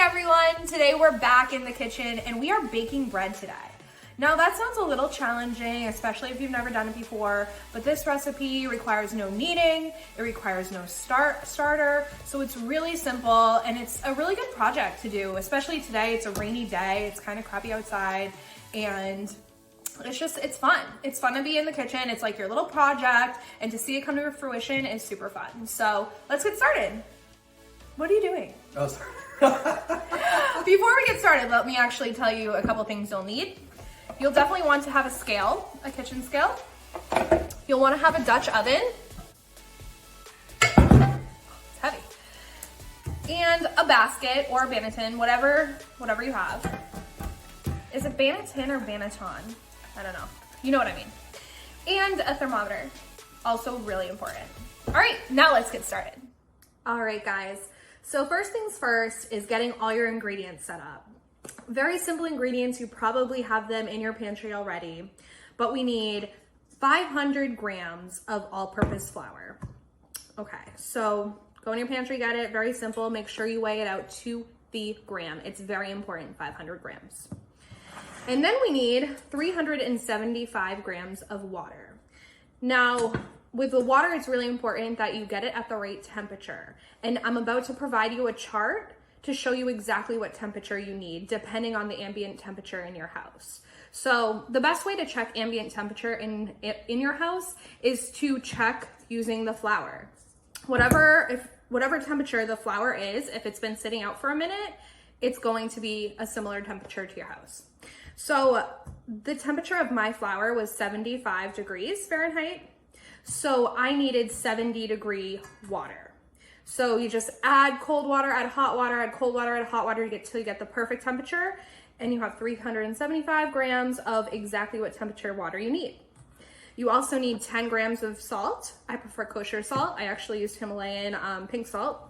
everyone, today we're back in the kitchen and we are baking bread today. Now that sounds a little challenging, especially if you've never done it before, but this recipe requires no kneading, it requires no starter, so it's really simple and it's a really good project to do, especially today. It's a rainy day, it's kind of crappy outside, and it's fun. It's fun to be in the kitchen. It's like your little project, and to see it come to fruition is super fun. So let's get started. What are you doing? Oh, sorry. Before we get started, let me actually tell you a couple things you'll need. You'll definitely want to have a scale, a kitchen scale. You'll want to have a Dutch oven. It's heavy. And a basket or a Banneton, whatever you have. Is it Banneton or Banneton? I don't know. You know what I mean. And a thermometer, also really important. All right, now let's get started. All right, guys. So first things first is getting all your ingredients set up. Very simple ingredients. You probably have them in your pantry already, but we need 500 grams of all-purpose flour. Okay, so go in your pantry, get it. Very simple. Make sure you weigh it out to the gram. It's very important, 500 grams. And then we need 375 grams of water. Now, with the water, it's really important that you get it at the right temperature. And I'm about to provide you a chart to show you exactly what temperature you need, depending on the ambient temperature in your house. So the best way to check ambient temperature in your house is to check using the flour. Whatever temperature the flour is, if it's been sitting out for a minute, it's going to be a similar temperature to your house. So the temperature of my flour was 75 degrees Fahrenheit. So I needed 70-degree water. So you just add cold water, add hot water, add cold water, add hot water till you get the perfect temperature. And you have 375 grams of exactly what temperature water you need. You also need 10 grams of salt. I prefer kosher salt. I actually used Himalayan pink salt.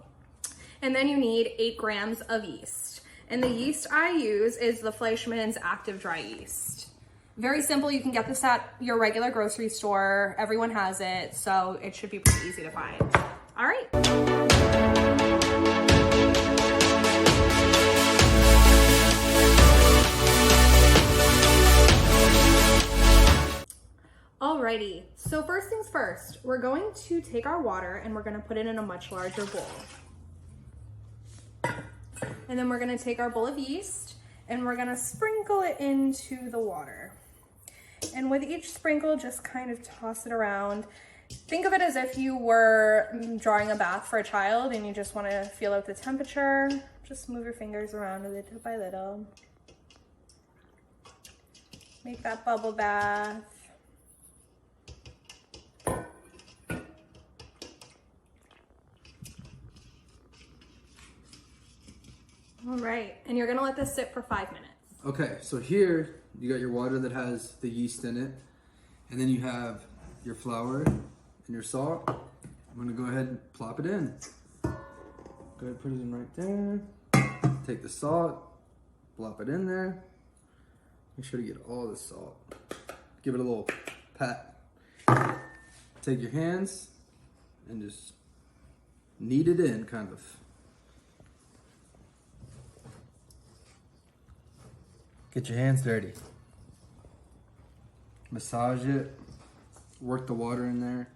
And then you need 8 grams of yeast. And the yeast I use is the Fleischmann's Active Dry Yeast. Very simple. You can get this at your regular grocery store. Everyone has it, so it should be pretty easy to find. All right. Alrighty, so first things first, we're going to take our water and we're going to put it in a much larger bowl. And then we're going to take our bowl of yeast and we're going to sprinkle it into the water. And with each sprinkle, just kind of toss it around. Think of it as if you were drawing a bath for a child and you just want to feel out the temperature. Just move your fingers around little by little. Make that bubble bath. All right, and you're gonna let this sit for 5 minutes. Okay, so here you got your water that has the yeast in it, and then you have your flour and your salt. I'm gonna go ahead and plop it in. Go ahead and put it in right there. Take the salt, plop it in there. Make sure to get all the salt. Give it a little pat. Take your hands and just knead it in, kind of. Get your hands dirty. Massage it. Work the water in there.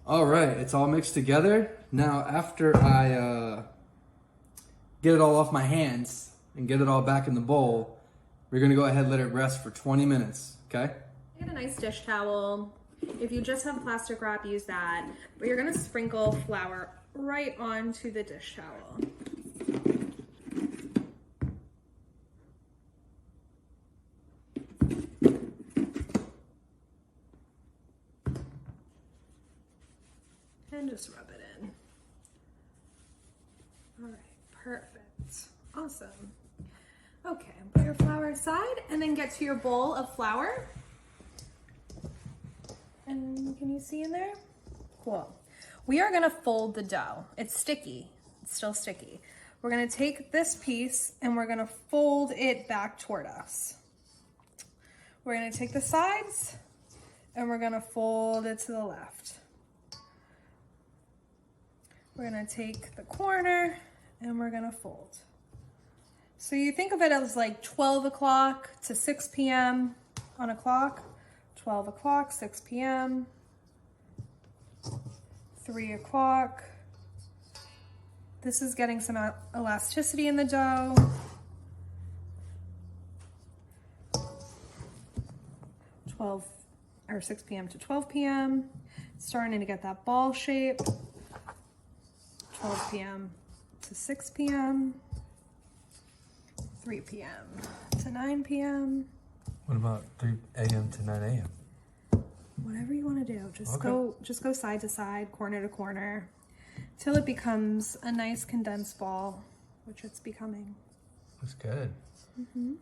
All right, it's all mixed together. Now, after I get it all off my hands and get it all back in the bowl, we're gonna go ahead and let it rest for 20 minutes, okay? Get a nice dish towel. If you just have plastic wrap, use that. But you're gonna sprinkle flour right onto the dish towel. And just rub it in. All right, perfect. Awesome. Okay, put your flour aside and then get to your bowl of flour. And can you see in there? Cool. We are gonna fold the dough. It's sticky, it's still sticky. We're gonna take this piece and we're gonna fold it back toward us. We're gonna take the sides and we're gonna fold it to the left. We're gonna take the corner and we're gonna fold. So you think of it as like 12 o'clock to 6 p.m. on a clock, 12 o'clock, 6 p.m., 3 o'clock. This is getting some elasticity in the dough. 12 or 6 p.m. to 12 p.m. Starting to get that ball shape. 12 p.m. to 6 p.m. 3 p.m. to 9 p.m. What about 3 a.m. to 9 a.m.? Whatever you want to do. Okay. Just go side to side, corner to corner, till it becomes a nice condensed ball, which it's becoming. That's good. Mm-hmm.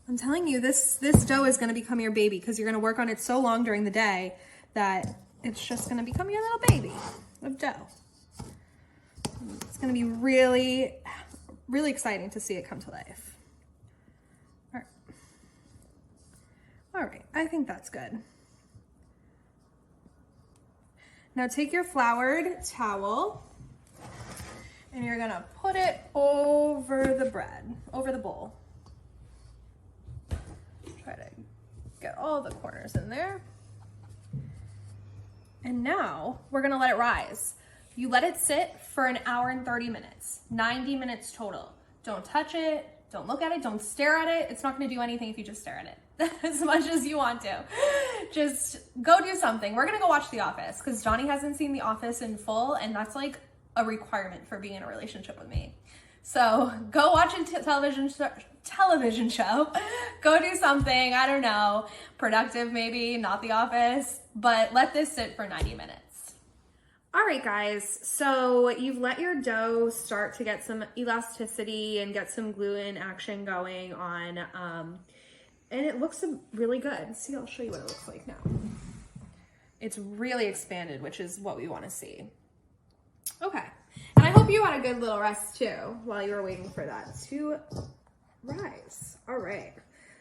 I'm telling you, this dough is going to become your baby because you're going to work on it so long during the day that it's just going to become your little baby of dough. It's going to be really, really exciting to see it come to life. All right, I think that's good. Now take your floured towel and you're gonna put it over the bread, over the bowl. Try to get all the corners in there. And now we're gonna let it rise. You let it sit for an hour and 30 minutes, 90 minutes total. Don't touch it, don't look at it, don't stare at it. It's not gonna do anything if you just stare at it as much as you want to. Just go do something. We're gonna go watch The Office because Johnny hasn't seen The Office in full, and that's like a requirement for being in a relationship with me. So go watch a television show. Go do something, I don't know, productive maybe, not The Office, but let this sit for 90 minutes. All right, guys, so you've let your dough start to get some elasticity and get some gluten action going on, and it looks really good. See, I'll show you what it looks like now. It's really expanded, which is what we want to see. Okay, and I hope you had a good little rest too while you were waiting for that to rise. All right,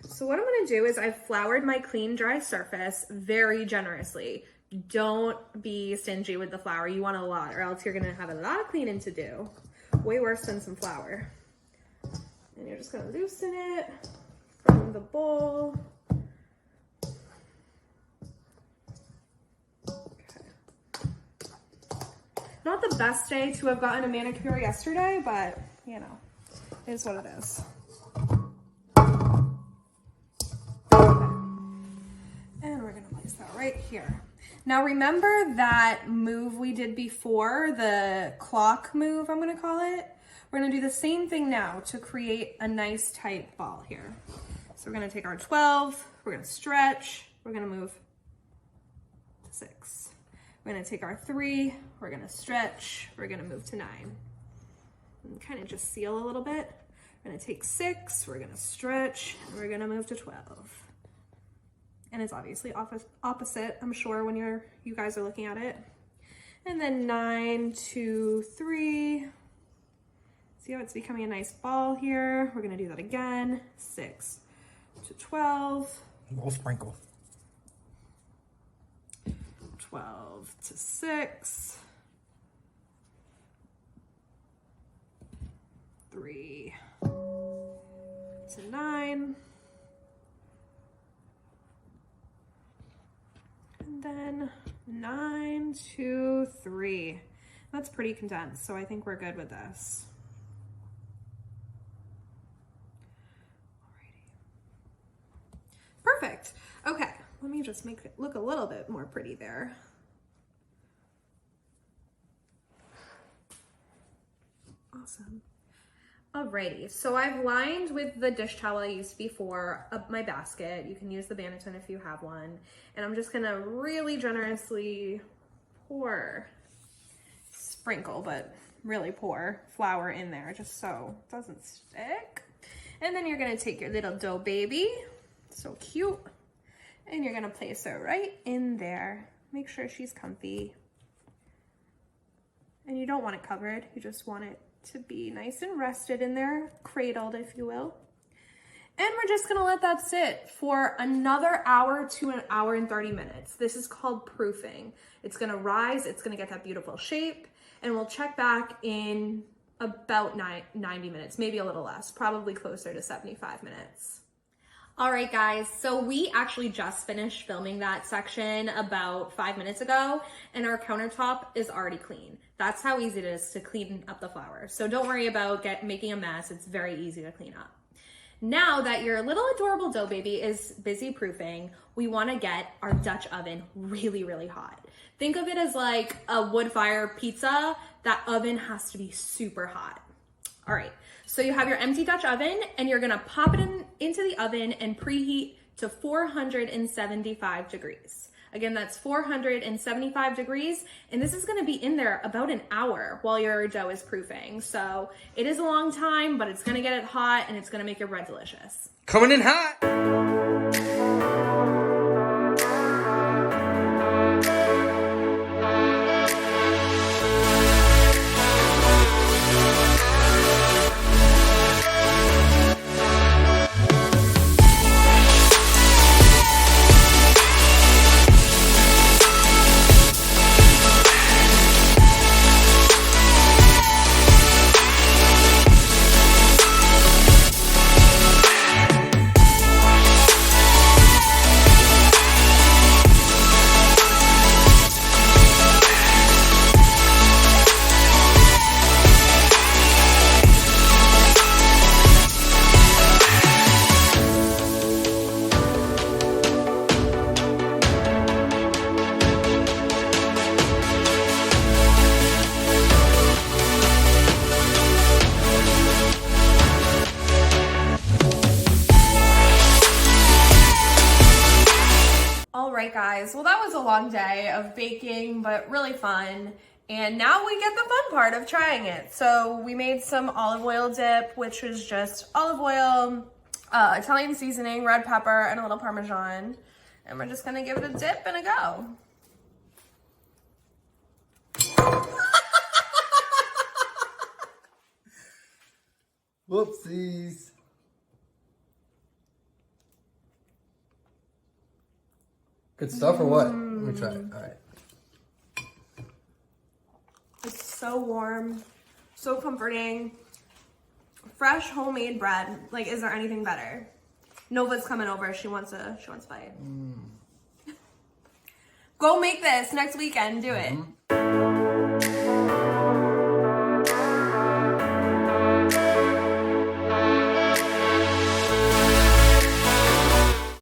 so what I'm gonna do is I've floured my clean, dry surface very generously. Don't be stingy with the flour. You want a lot, or else you're gonna have a lot of cleaning to do. Way worse than some flour. And you're just gonna loosen it from the bowl. Okay. Not the best day to have gotten a manicure yesterday, but you know, it is what it is. Okay. And we're gonna place that right here. Now remember that move we did before, the clock move, I'm gonna call it? We're gonna do the same thing now to create a nice tight ball here. So we're gonna take our 12, we're gonna stretch, we're gonna move to 6. We're gonna take our 3, we're gonna stretch, we're gonna move to 9. And kind of just seal a little bit. We're gonna take 6, we're gonna stretch, and we're gonna move to 12. And it's obviously opposite, I'm sure, when you guys are looking at it. And then 9, 2, 3. See how it's becoming a nice ball here? We're gonna do that again. 6 to 12. A little sprinkle. 12 to 6. 3 to 9. And then 9, 2, 3. That's pretty condensed, so I think we're good with this. Alrighty. Perfect. Okay, let me just make it look a little bit more pretty there. Awesome. Alrighty, so I've lined with the dish towel I used before my basket. You can use the Banneton if you have one. And I'm just gonna really generously sprinkle, but really pour flour in there just so it doesn't stick. And then you're gonna take your little dough baby, so cute, and you're gonna place her right in there. Make sure she's comfy. And you don't want it covered, you just want it to be nice and rested in there, cradled, if you will. And we're just gonna let that sit for another hour to an hour and 30 minutes. This is called proofing. It's gonna rise, it's gonna get that beautiful shape, and we'll check back in about 90 minutes, maybe a little less, probably closer to 75 minutes. All right, guys, so we actually just finished filming that section about 5 minutes ago, and our countertop is already clean. That's how easy it is to clean up the flour. So don't worry about making a mess. It's very easy to clean up. Now that your little adorable dough baby is busy proofing, we want to get our Dutch oven really, really hot. Think of it as like a wood fire pizza. That oven has to be super hot. All right, so you have your empty Dutch oven, and you're gonna pop it into the oven and preheat to 475 degrees. Again, that's 475 degrees, and this is gonna be in there about an hour while your dough is proofing. So it is a long time, but it's gonna get it hot, and it's gonna make your bread delicious. Coming in hot. Alright guys, well that was a long day of baking, but really fun. And now we get the fun part of trying it. So we made some olive oil dip, which was just olive oil, Italian seasoning, red pepper, and a little Parmesan. And we're just gonna give it a dip and a go. Whoopsies. Good stuff or what? Let me try it. All right. It's so warm, so comforting. Fresh homemade bread. Like, is there anything better? Nova's coming over. She wants a bite. Go make this next weekend. Do it.